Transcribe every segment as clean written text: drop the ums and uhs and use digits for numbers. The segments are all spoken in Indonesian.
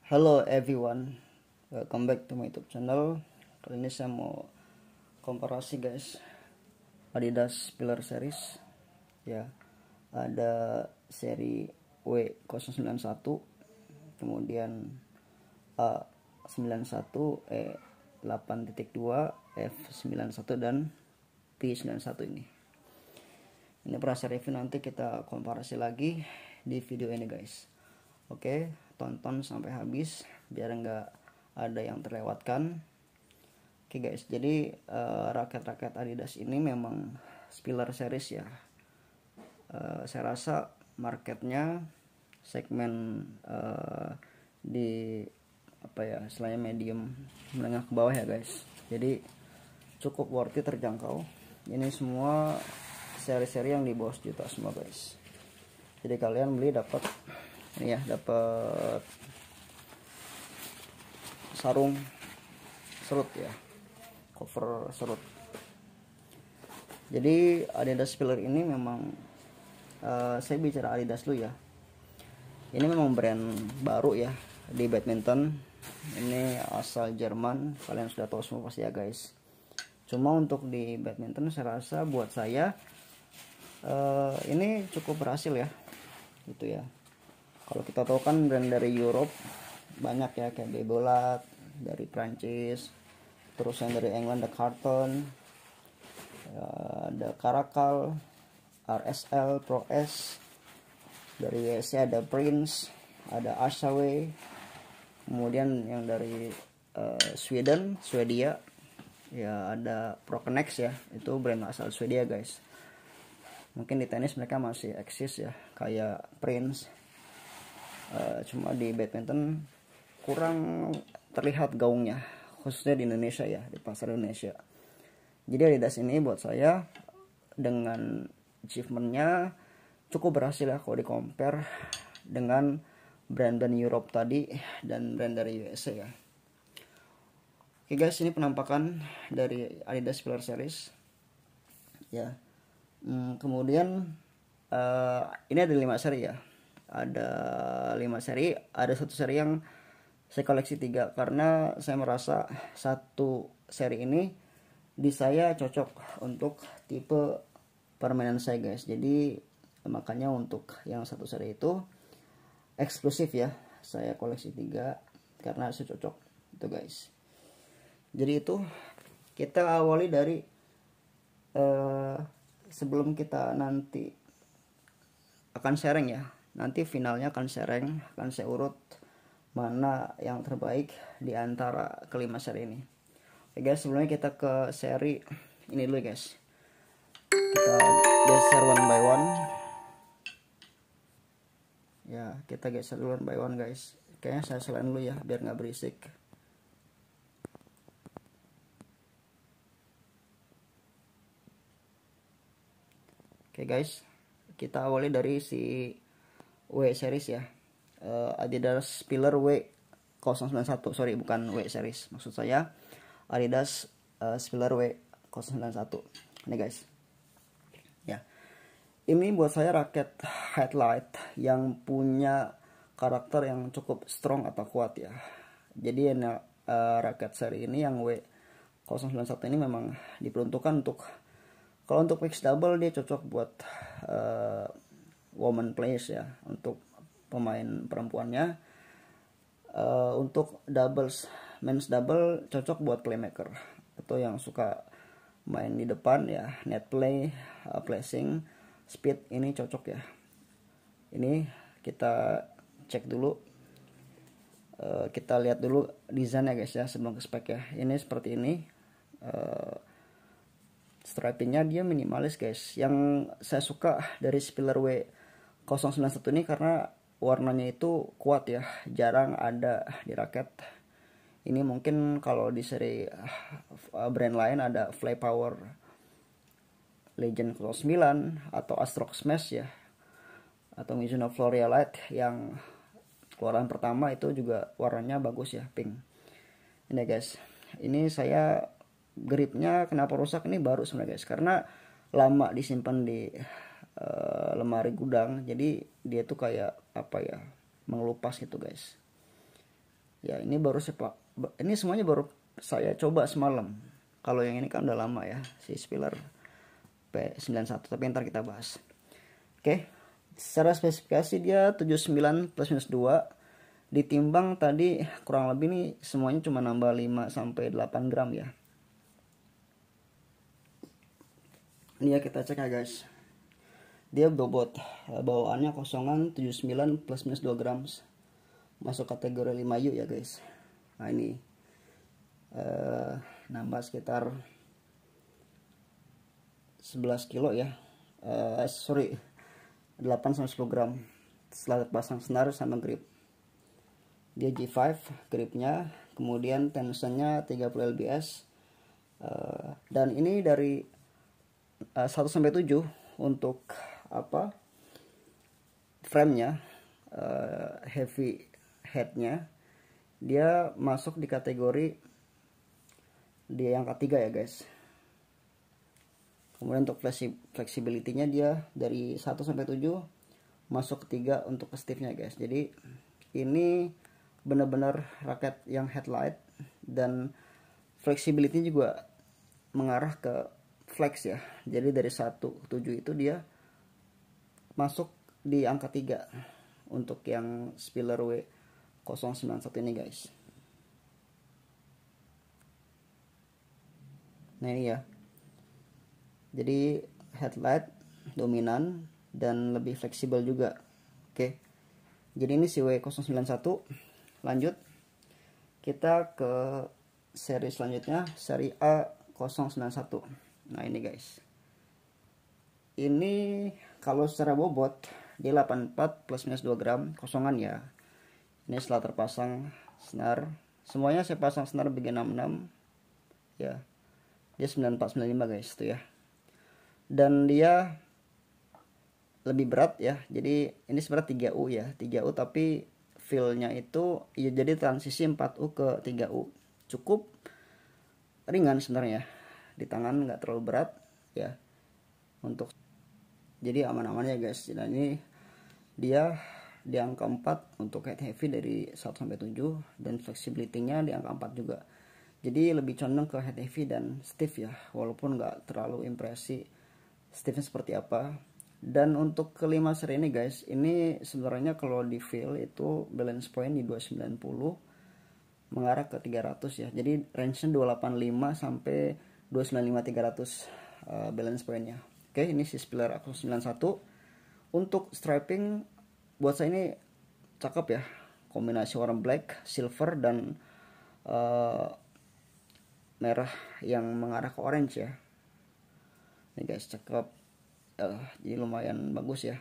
Hello everyone, welcome back to my YouTube channel. Kali ini saya mau komparasi guys, Adidas Pillar Series. Ya, ada seri W091, kemudian A91, E8.2, F91 dan P91 ini. Ini proses review, nanti kita komparasi lagi di video ini guys. Oke, tonton sampai habis biar nggak ada yang terlewatkan. Oke guys, jadi raket-raket Adidas ini memang Pillar Series ya. Saya rasa marketnya segmen di istilahnya medium menengah ke bawah ya guys. Jadi cukup worth it, terjangkau. Ini semua seri-seri yang di bawah juta semua guys. Jadi kalian beli dapat ini ya, dapat sarung serut ya, cover serut. Jadi Adidas Pillar ini memang saya bicara Adidas dulu ya, ini memang brand baru ya di badminton. Ini asal Jerman, kalian sudah tahu semua pasti ya guys. Cuma untuk di badminton saya rasa buat saya ini cukup berhasil ya, gitu ya. Kalau kita tahu kan brand dari Europe banyak ya, kayak Babolat dari Prancis, terus yang dari England ada Carlton, ada Caracal, RSL, Pro S, dari USA ada Prince, ada Ashaway, kemudian yang dari Swedia ya ada Proconex ya, itu brand asal Swedia guys. Mungkin di tenis mereka masih eksis ya, kayak Prince. Cuma di badminton kurang terlihat gaungnya, khususnya di Indonesia ya, di pasar Indonesia. Jadi Adidas ini buat saya dengan achievementnya cukup berhasil ya kalau di compare dengan brand-brand Europe tadi dan brand dari USA ya. Oke guys, ini penampakan dari Adidas Pillar Series ya. Kemudian ini ada 5 seri ya. Ada 5 seri, ada satu seri yang saya koleksi 3 karena saya merasa satu seri ini di saya cocok untuk tipe permainan saya guys. Jadi makanya untuk yang satu seri itu eksklusif ya, saya koleksi 3 karena saya cocok itu guys. Jadi itu kita awali dari sebelum kita nanti akan sharing ya, nanti finalnya akan sharing, akan saya urut mana yang terbaik di antara kelima seri ini. Oke guys, sebelumnya kita ke seri ini dulu guys. Kita geser one by one. Ya, kita geser one by one guys. Kayaknya saya selain dulu ya biar nggak berisik. Oke guys, kita awali dari si W series ya, Adidas Pillar W091, sorry bukan W series, maksud saya Adidas Pillar W091 ini guys ya. Ini buat saya raket headlight yang punya karakter yang cukup strong atau kuat ya. Jadi raket seri ini yang W091 ini memang diperuntukkan untuk, kalau untuk mix double dia cocok buat woman players ya, untuk pemain perempuannya. Untuk doubles, men's double cocok buat playmaker atau yang suka main di depan ya, net play, placing, speed, ini cocok ya. Ini kita cek dulu, kita lihat dulu desainnya guys ya sebelum ke spek ya. Ini seperti ini. Stripingnya dia minimalis guys. Yang saya suka dari Pillar W091 ini karena warnanya itu kuat ya, jarang ada di raket ini. Mungkin kalau di seri brand lain ada Fly Power, Legend 09 atau Astrox Smash ya, atau Mizuno Floria Light yang keluaran pertama itu juga warnanya bagus ya, pink. Ini guys, ini saya gripnya kenapa rusak ini baru sebenarnya guys, karena lama disimpan di lemari gudang, jadi dia tuh kayak apa ya, mengelupas gitu guys. Ya ini baru ini semuanya baru saya coba semalam. Kalau yang ini kan udah lama ya, si Spiller P91, tapi ntar kita bahas. Oke, secara spesifikasi dia 79 plus minus 2. Ditimbang tadi kurang lebih nih semuanya cuma nambah 5 sampai 8 gram ya. Ini ya kita cek ya guys. Dia bobot bawaannya kosongan 79 plus minus 2 gram. Masuk kategori 5U ya guys. Nah ini nambah sekitar 11 kilo ya. 8 sampai 10 gram setelah pasang senar sama grip. Dia G5 gripnya, kemudian tensionnya 30 lbs, dan ini dari 1 sampai 7 untuk apa frame-nya, heavy head-nya dia masuk di kategori di angka 3 ya guys. Kemudian untuk flexibility-nya dia dari 1 sampai 7 masuk ke 3 untuk ke stiff-nya guys. Jadi ini benar-benar raket yang headlight, dan flexibility juga mengarah ke flex ya. Jadi dari 1 ke 7 itu dia masuk di angka 3 untuk yang Spiller W091 ini guys. Nah ini ya, jadi headlight dominan dan lebih fleksibel juga. Oke, jadi ini si W091. Lanjut kita ke seri selanjutnya, seri A091. Nah ini guys, ini kalau secara bobot dia 84 plus minus 2 gram kosongan ya. Ini setelah terpasang senar, semuanya saya pasang senar BG66 ya. Dia 9495 guys tuh ya. Dan dia lebih berat ya. Jadi ini sebenarnya 3U ya, 3U tapi feel-nya itu ya jadi transisi 4U ke 3U. Cukup ringan sebenarnya. Di tangan nggak terlalu berat ya. Untuk jadi aman-aman ya guys. Dan ini dia di angka 4 untuk head heavy dari 1 sampai 7, dan flexibility-nya di angka 4 juga. Jadi lebih condong ke head heavy dan stiff ya, walaupun nggak terlalu impresi stiffnya seperti apa. Dan untuk kelima seri ini guys, ini sebenarnya kalau di feel itu balance point di 290 mengarah ke 300 ya. Jadi range-nya 285 sampai 295 300 balance point-nya. Oke, ini si Spiller A091. Untuk striping buat saya ini cakep ya. Kombinasi warna black, silver, dan merah yang mengarah ke orange ya. Ini guys cakep. Jadi lumayan bagus ya.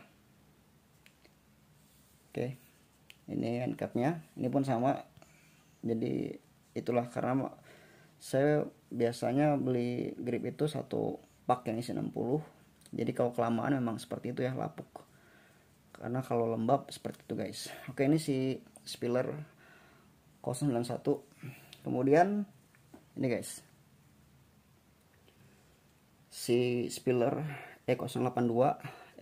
Oke, ini end cap-nya, ini pun sama. Jadi itulah karena saya biasanya beli grip itu satu pak yang isi 60. Jadi kalau kelamaan memang seperti itu ya, lapuk. Karena kalau lembab seperti itu guys. Oke, ini si Spiller 091. Kemudian ini guys, si Spiller E082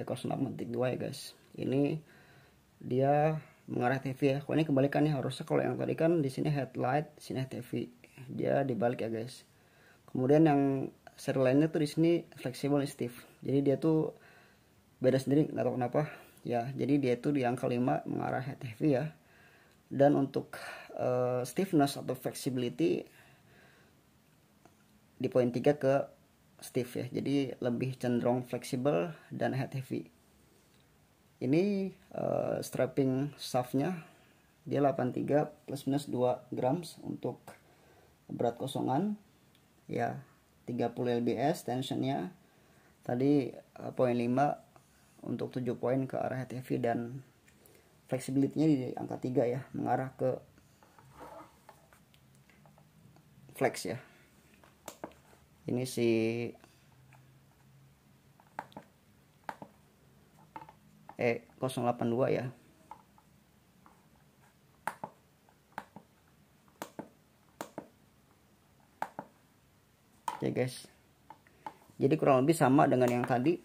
E082 ya guys. Ini dia mengarah TV ya. Kalau ini kebalikannya, harusnya kalau yang tadi kan di sini headlight, sini TV. Dia dibalik ya guys. Kemudian yang seri lainnya tuh di sini flexible stiff. Jadi dia tuh beda sendiri, nggak tahu kenapa. Ya, jadi dia tuh di angka 5 mengarah head heavy ya. Dan untuk stiffness atau flexibility di poin 3 ke stiff ya. Jadi lebih cenderung fleksibel dan head heavy. Ini strapping shaftnya dia 83 plus minus 2 grams untuk berat kosongan ya. 30 lbs tensionnya tadi poin 5 untuk 7 poin ke arah head heavy, dan flexibility-nya di angka 3 ya, mengarah ke flex ya. Ini si E082 ya. Oke guys, jadi kurang lebih sama dengan yang tadi,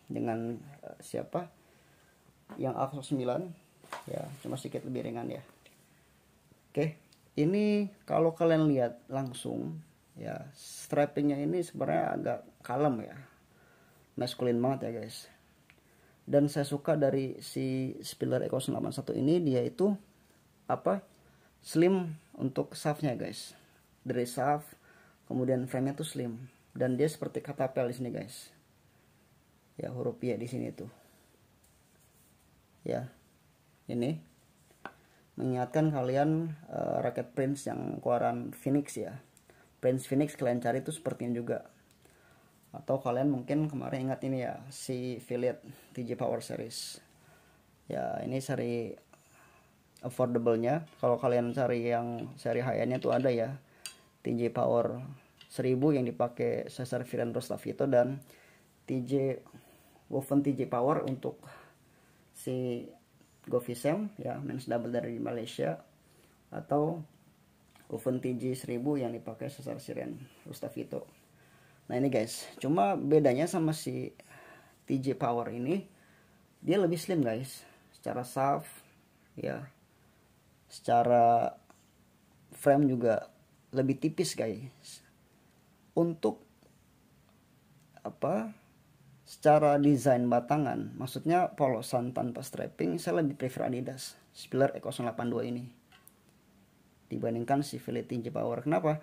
dengan siapa yang A09 ya, cuma sedikit lebih ringan ya. Oke, ini kalau kalian lihat langsung ya, strappingnya ini sebenarnya agak kalem ya, maskulin banget ya guys. Dan saya suka dari si Spiller E081 ini, dia itu apa, slim untuk shaftnya guys. Dari shaft kemudian frame-nya tuh slim, dan dia seperti katapel di sini guys. Ya, huruf Y di sini tuh. Ya, ini mengingatkan kalian raket Prince yang keluaran Phoenix ya. Prince Phoenix kalian cari tuh sepertinya juga. Atau kalian mungkin kemarin ingat ini ya, si Philips TJ Power Series. Ya, ini seri affordable-nya. Kalau kalian cari yang seri high-end-nya tuh ada ya, TJ Power 1000 yang dipakai Cesar Viren Rostavito, dan TJ Woven TJ Power untuk si Govisem ya, men's double dari Malaysia, atau Woven TJ 1000 yang dipakai Cesar Viren Rostavito. Nah ini guys, cuma bedanya sama si TJ Power ini, dia lebih slim guys, secara shaft ya, secara frame juga lebih tipis guys. Untuk apa, secara desain batangan, maksudnya polosan tanpa strapping, saya lebih prefer Adidas Spiller E082 ini dibandingkan si Philips TJ Power. Kenapa?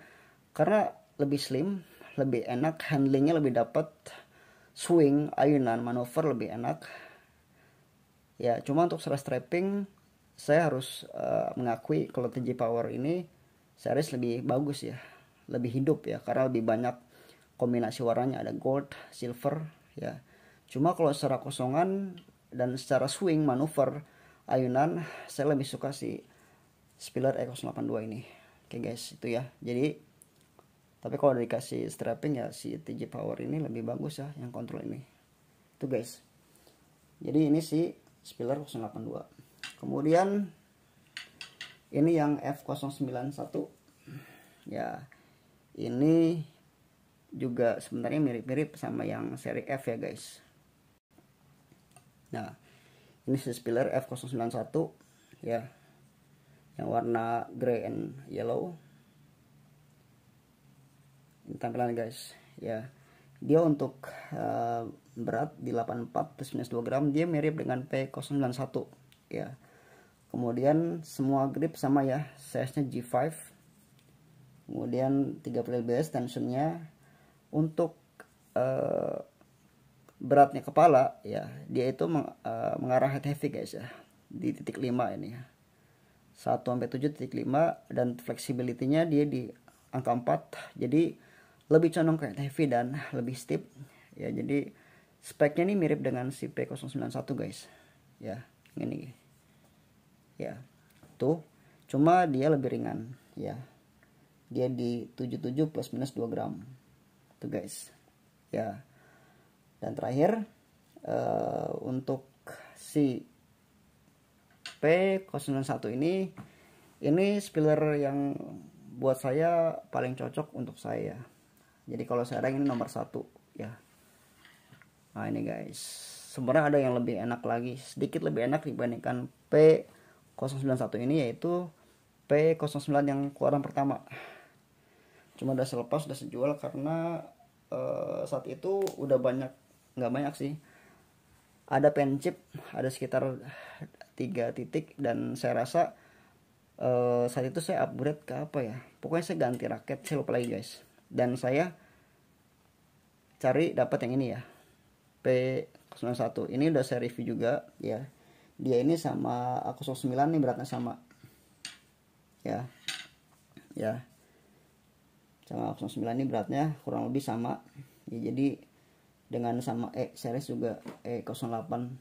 Karena lebih slim, lebih enak, handlingnya lebih dapat, swing, ayunan, manuver lebih enak ya. Cuma untuk secara strapping, saya harus mengakui kalau TJ Power ini series lebih bagus ya, lebih hidup ya, karena lebih banyak kombinasi warnanya, ada gold, silver ya. Cuma kalau secara kosongan dan secara swing, manuver, ayunan, saya lebih suka si Spiller E082 ini. Oke guys, itu ya. Jadi tapi kalau dikasih strapping ya, si TJ Power ini lebih bagus ya yang kontrol ini. Itu guys. Jadi ini si Spiller 082. Kemudian ini yang F091 ya, ini juga sebenarnya mirip-mirip sama yang seri F ya guys. Nah ini si Spiller F091 ya, yang warna grey and yellow. Ini tampilan guys ya. Dia untuk berat di 84 plus minus 2 gram, dia mirip dengan P091 ya. Kemudian semua grip sama ya, size nya G5. Kemudian 30 lbs tensionnya. Untuk beratnya kepala ya, dia itu mengarah head heavy guys ya, di titik 5 ini ya, 1 sampai 7.5, dan flexibility-nya dia di angka 4. Jadi lebih condong ke head heavy dan lebih stiff ya. Jadi speknya ini mirip dengan si P091 guys ya, ini ya tuh, cuma dia lebih ringan ya, dia di 77 plus minus 2 gram tuh guys ya. Dan terakhir untuk si P091 ini Spiller yang buat saya paling cocok untuk saya. Jadi kalau sekarang ini nomor 1 ya. Nah ini guys, sebenarnya ada yang lebih enak lagi, sedikit lebih enak dibandingkan P091 ini, yaitu P09 yang keluaran pertama. Cuma udah selepas, udah sejual karena saat itu udah banyak, nggak banyak sih, ada pen chip, ada sekitar 3 titik, dan saya rasa saat itu saya upgrade ke apa ya, pokoknya saya ganti raket, saya lupa lagi guys. Dan saya cari dapat yang ini ya, P01. Ini udah saya review juga ya. Dia ini sama A09 nih beratnya sama ya. Ya. Sama A09 ini beratnya kurang lebih sama. Ya, jadi dengan sama E series juga E08.2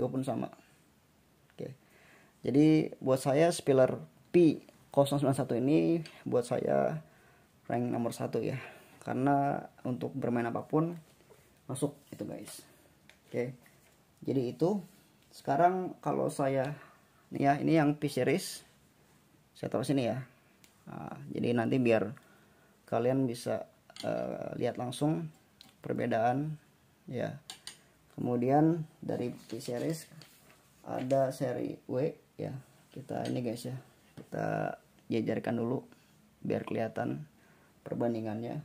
pun sama. Oke. Jadi buat saya Spiller P091 ini buat saya rank nomor 1 ya, karena untuk bermain apapun masuk itu guys. Oke, jadi itu. Sekarang kalau saya nih ya, ini yang P series saya taruh sini ya. Nah, jadi nanti biar kalian bisa lihat langsung perbedaan ya. Kemudian dari P series ada seri W ya, kita ini guys ya, kita jajarkan dulu biar kelihatan perbandingannya.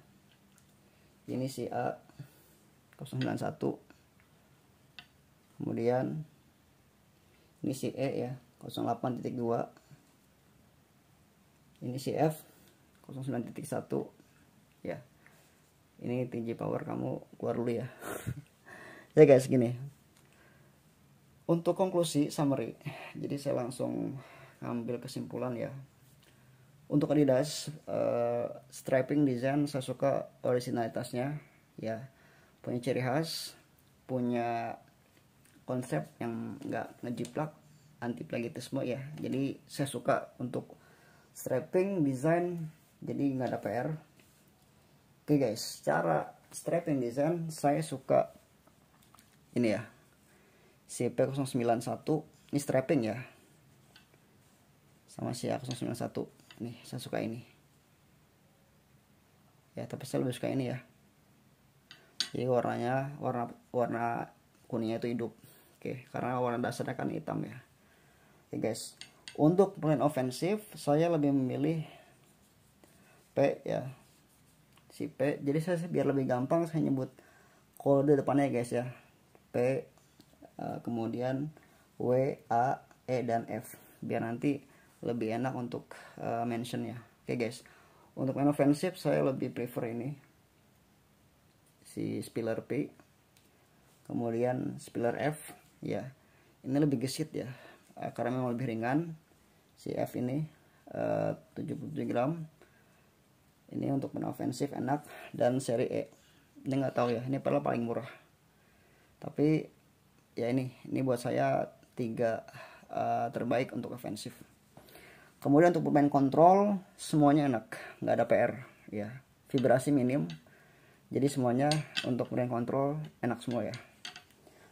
Ini si A 091, kemudian ini si E ya 08.2, ini si F 09.1 ya. Ini tinggi power, kamu keluar dulu ya. Ya guys, gini untuk konklusi summary, jadi saya langsung ngambil kesimpulan ya. Untuk Adidas strapping design saya suka originalitasnya ya, punya ciri khas, punya konsep yang nggak ngejiplak, anti plagiarisme ya. Jadi saya suka untuk strapping design, jadi nggak ada PR. Oke guys, cara strapping design saya suka ini ya, CP091 ini strapping ya, sama si A091 nih, saya suka ini ya, tapi saya lebih suka ini ya. Jadi warnanya warna kuningnya itu hidup. Oke, karena warna dasarnya kan hitam ya. Oke guys, untuk brand ofensif saya lebih memilih P ya, si P. Jadi saya biar lebih gampang saya nyebut kode depannya guys ya, P kemudian W, A, E dan F, biar nanti lebih enak untuk mentionnya. Oke guys, untuk main ofensif saya lebih prefer ini si Spiller P, kemudian Spiller F ya. Ini lebih gesit ya, karena memang lebih ringan. Si F ini 77 gram. Ini untuk main ofensif enak. Dan seri E ini nggak tahu ya, ini padahal paling murah, tapi ya ini buat saya 3 terbaik untuk ofensif. Kemudian untuk pemain kontrol semuanya enak, nggak ada PR ya, vibrasi minim, jadi semuanya untuk pemain kontrol enak semua ya.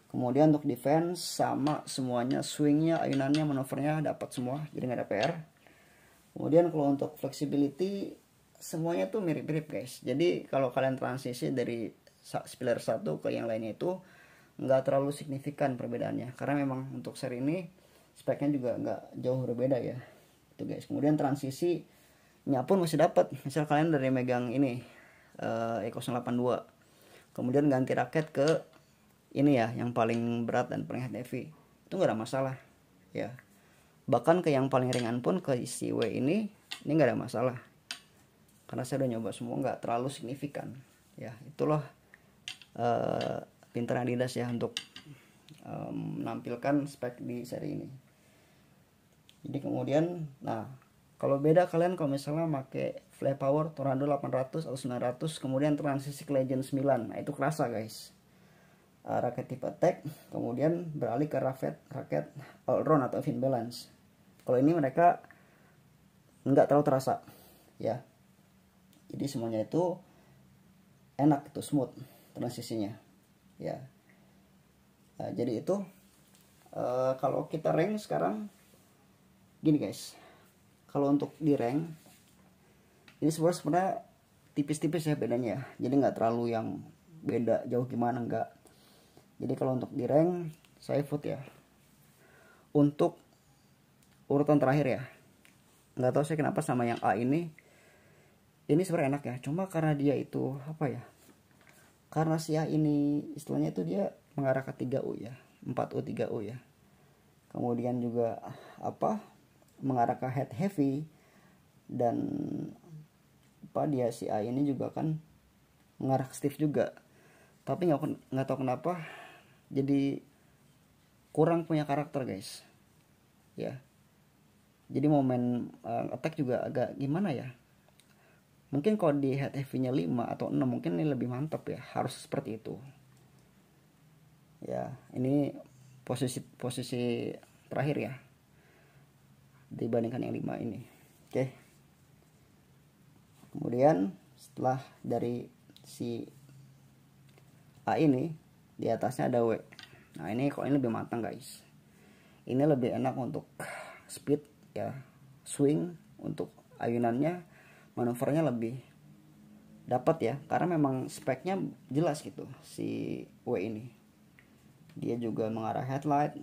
Kemudian untuk defense sama semuanya, swingnya, ayunannya, manuvernya dapat semua, jadi nggak ada PR. Kemudian kalau untuk flexibility semuanya tuh mirip-mirip guys, jadi kalau kalian transisi dari Spiller 1 ke yang lainnya itu nggak terlalu signifikan perbedaannya, karena memang untuk seri ini speknya juga nggak jauh berbeda ya itu guys. Kemudian transisinya pun masih dapat, misal kalian dari megang ini E082 kemudian ganti raket ke ini ya, yang paling berat dan paling heavy, itu nggak ada masalah ya. Bahkan ke yang paling ringan pun, ke si W ini nggak ada masalah, karena saya udah nyoba semua, nggak terlalu signifikan ya. Itulah pintar Adidas ya untuk menampilkan spek di seri ini. Jadi kemudian, nah kalau beda kalian kalau misalnya pakai Fly Power Tornado 800 atau 900 kemudian transisi ke Legend 9, nah itu kerasa guys. Raket tipe attack kemudian beralih ke raket all round atau fin balance. Kalau ini mereka nggak terlalu terasa ya, jadi semuanya itu enak, itu smooth transisinya ya. Nah, jadi itu kalau kita rank sekarang gini guys, kalau untuk di rank ini sebenarnya tipis-tipis ya bedanya, jadi nggak terlalu yang beda jauh gimana, enggak. Jadi kalau untuk di rank saya vote ya untuk urutan terakhir ya. Nggak tahu saya kenapa sama yang A ini sebenarnya enak ya, cuma karena dia itu apa ya, karena si A ini istilahnya itu dia mengarah ke 3U ya, 4U 3U ya. Kemudian juga apa, mengarah ke head heavy, dan apa dia si A ini juga kan mengarah ke stiff juga, tapi nggak tahu kenapa jadi kurang punya karakter guys ya. Jadi momen attack juga agak gimana ya, mungkin kalau di head heavy nya 5 atau 6 mungkin ini lebih mantap ya, harus seperti itu ya. Ini posisi terakhir ya dibandingkan yang 5 ini. Oke. Kemudian setelah dari si A ini, di atasnya ada W. Nah ini kok ini lebih matang guys, ini lebih enak untuk speed ya, swing, untuk ayunannya, manuvernya lebih dapat ya, karena memang speknya jelas gitu. Si W ini dia juga mengarah headlight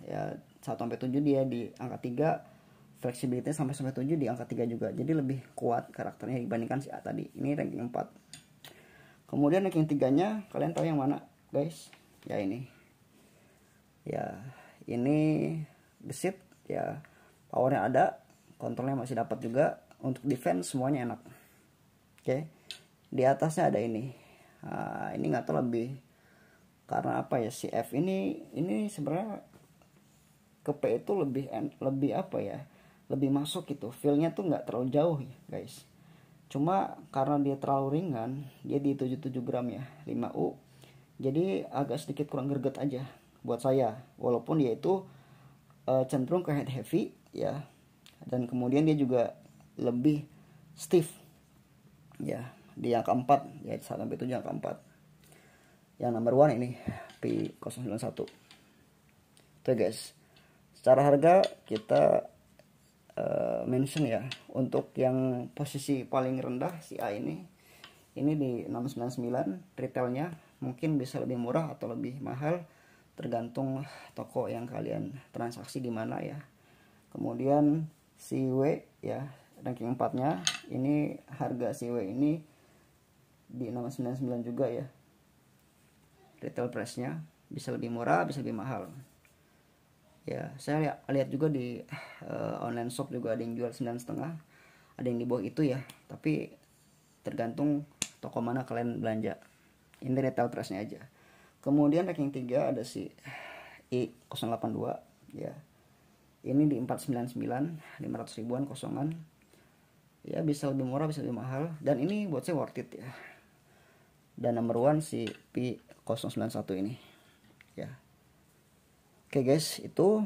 ya, 1-7 dia di angka 3, flexibility sampai 7 di angka 3 juga. Jadi lebih kuat karakternya dibandingkan si A tadi. Ini ranking 4. Kemudian ranking 3-nya kalian tahu yang mana, guys? Ya ini. Ya, ini gesit ya. Powernya ada, kontrolnya masih dapat juga. Untuk defense semuanya enak. Oke. Di atasnya ada ini. Nah, ini nggak tahu lebih karena apa ya, si F ini sebenarnya ke P itu lebih apa ya, lebih masuk gitu, feelnya tuh nggak terlalu jauh ya guys. Cuma karena dia terlalu ringan, dia di 77 gram ya, 5U, jadi agak sedikit kurang greget aja buat saya, walaupun dia itu cenderung ke head heavy ya, dan kemudian dia juga lebih stiff ya, di angka 4 ya, sampai 7 angka 4. Yang number 1 ini P091 tuh guys. Secara harga kita mention ya, untuk yang posisi paling rendah si A ini di 699 retailnya, mungkin bisa lebih murah atau lebih mahal tergantung toko yang kalian transaksi di mana ya. Kemudian si W ya, ranking 4-nya ini, harga si W ini di 699 juga ya. Retail price-nya bisa lebih murah, bisa lebih mahal. Ya, saya lihat juga di online shop juga ada yang jual 9,5, ada yang di bawah itu ya. Tapi tergantung toko mana kalian belanja. Ini retail price-nya aja. Kemudian ranking 3 ada si I082 ya. Ini di 499, 500 ribuan kosongan. Ya, bisa lebih murah, bisa lebih mahal, dan ini buat saya worth it ya. Dan number 1 si P091 ini ya. Oke guys, itu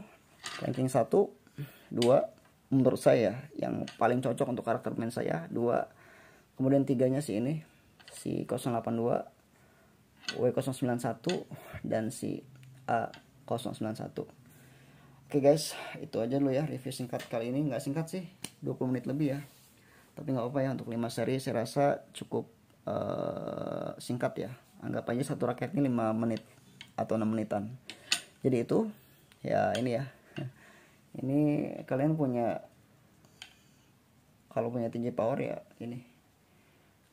ranking 1, 2 menurut saya yang paling cocok untuk karakter main saya, 2. Kemudian 3-nya si ini, si 082, W091, dan si A091. Oke guys, itu aja dulu ya review singkat kali ini. Nggak singkat sih, 20 menit lebih ya, tapi nggak apa-apa ya, untuk 5 seri saya rasa cukup singkat ya. Anggap aja satu raket ini 5 menit atau 6 menitan. Jadi itu ya, ini ya. Ini kalian kalau punya TJ Power ya, ini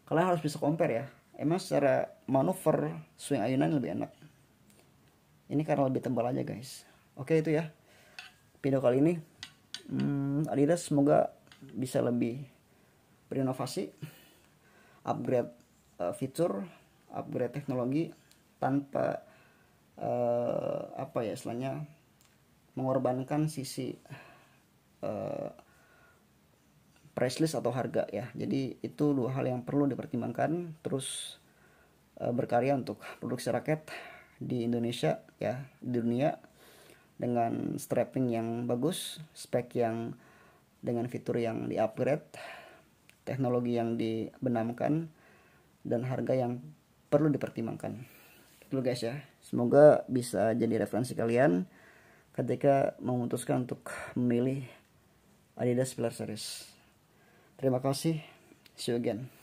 kalian harus bisa compare ya. Emang secara manuver swing ayunan lebih enak. Ini karena lebih tebal aja guys. Oke, itu ya video kali ini. Adidas semoga bisa lebih berinovasi, upgrade fitur, upgrade teknologi tanpa apa ya istilahnya, mengorbankan sisi price list atau harga ya. Jadi itu 2 hal yang perlu dipertimbangkan. Terus berkarya untuk produksi raket di Indonesia ya, di dunia, dengan strapping yang bagus, spek yang dengan fitur yang di-upgrade, teknologi yang dibenamkan, dan harga yang perlu dipertimbangkan. Itu guys ya. Semoga bisa jadi referensi kalian ketika memutuskan untuk memilih Adidas Pillar Series. Terima kasih. See you again.